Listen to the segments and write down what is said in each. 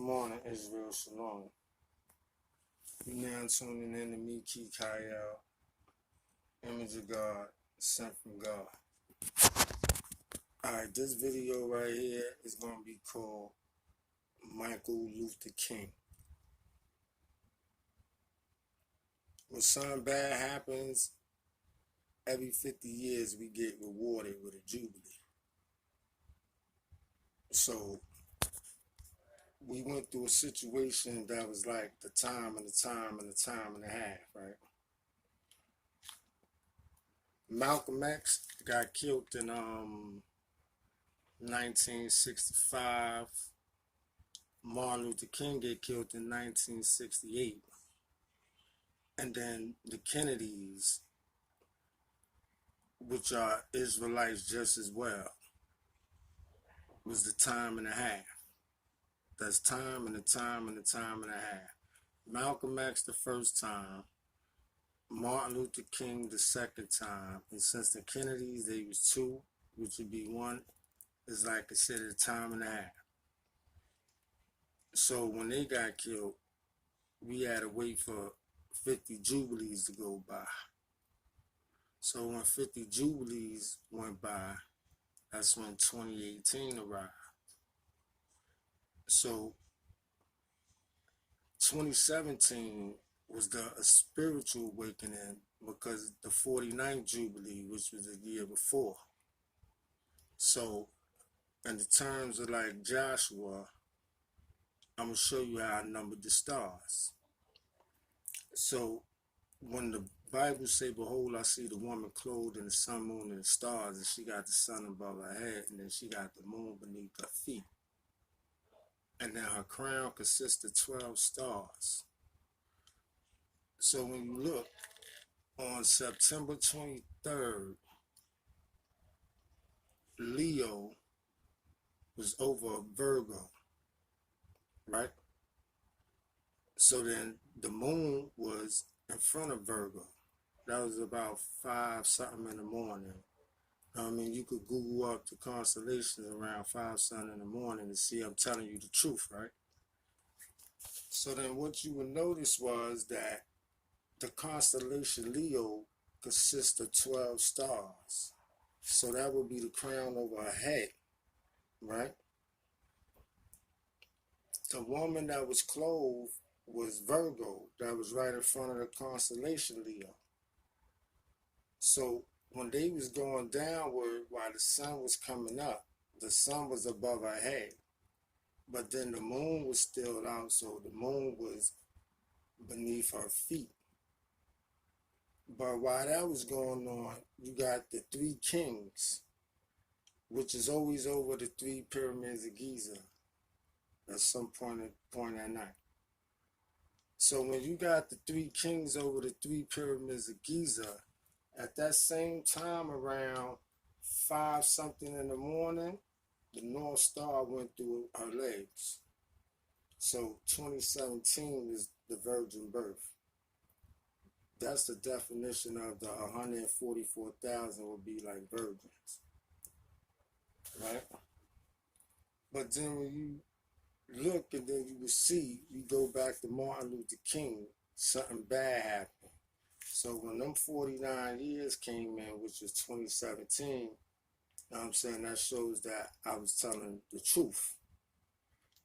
morning, Israel Shalom. You now tuning in to me, Key Kyle, image of God, sent from God. Alright, this video right here is going to be called Michael Luther King. When something bad happens, every 50 years we get rewarded with a jubilee. So, we went through a situation that was like the time and a half, right? Malcolm X got killed in 1965. Martin Luther King get killed in 1968. And then the Kennedys, which are Israelites just as well, was the time and a half. That's time and a half. Malcolm X the first time, Martin Luther King the second time, and since the Kennedys, they was two, which would be one, is like considered a time and a half. So when they got killed, we had to wait for 50 jubilees to go by. So when 50 jubilees went by, that's when 2018 arrived. So 2017 was the spiritual awakening because the 49th Jubilee, which was the year before. So in the terms of like Joshua, I'm going to show you how I numbered the stars. So when the Bible say, behold, I see the woman clothed in the sun, moon, and the stars, and she got the sun above her head, and then she got the moon beneath her feet. And then her crown consists of 12 stars. So when you look, on September 23rd, Leo was over Virgo, right? So then the moon was in front of Virgo. That was about 5 something in the morning. I mean, you could Google up the constellations around 5 something in the morning to see I'm telling you the truth, right? So then what you would notice was that the constellation Leo consists of 12 stars. So that would be the crown over her head, right? The woman that was clothed was Virgo, that was right in front of the constellation Leo. So when they was going downward while the sun was coming up, the sun was above her head. But then the moon was still out, so the moon was beneath her feet. But while that was going on, you got the 3 kings, which is always over the 3 pyramids of Giza at some point at night. So when you got the 3 kings over the 3 pyramids of Giza, at that same time around 5 something in the morning, the North Star went through her legs. So 2017 is the virgin birth. That's the definition of the 144,000 would be like virgins, right? But then when you look and then you will see, you go back to Martin Luther King, something bad happened. So when them 49 years came in, which was 2017, you know what I'm saying, that shows that I was telling the truth.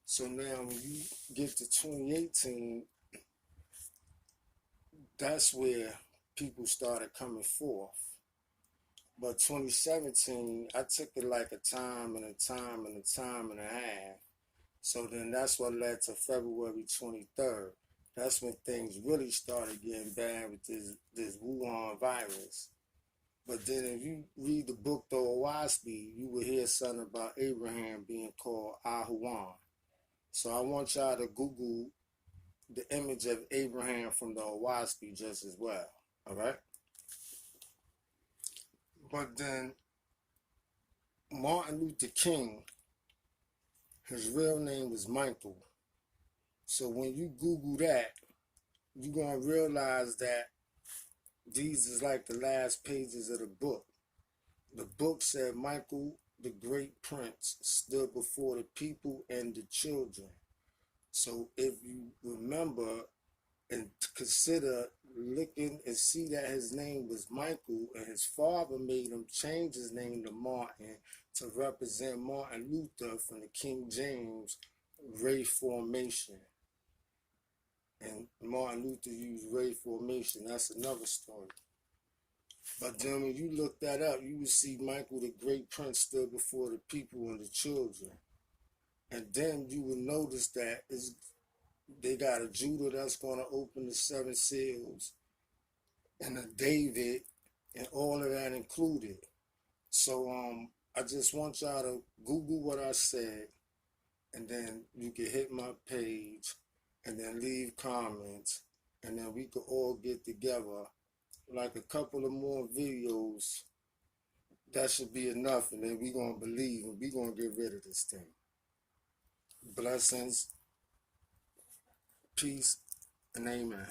So now when you get to 2018, that's where people started coming forth. But 2017, I took it like a time and a half. So then that's what led to February 23rd. That's when things really started getting bad with this Wuhan virus. But then if you read the book, The Owaspi, you will hear something about Abraham being called Ahuan. So I want y'all to Google the image of Abraham from the Owaspi just as well, all right? But then Martin Luther King, his real name was Michael. So when you Google that, you're going to realize that these is like the last pages of the book. The book said Michael, the great prince, stood before the people and the children. So if you remember and consider looking and see that his name was Michael and his father made him change his name to Martin to represent Martin Luther from the King James Reformation. And Martin Luther used Reformation. That's another story. But then when you look that up, you would see Michael the Great Prince stood before the people and the children. And then you will notice that they got a Judah that's going to open the 7 seals and a David and all of that included. So I just want y'all to Google what I said, and then you can hit my page and then leave comments, and then we could all get together like a couple of more videos. That should be enough, and then we're going to believe and we're going to get rid of this thing. Blessings, peace, and amen.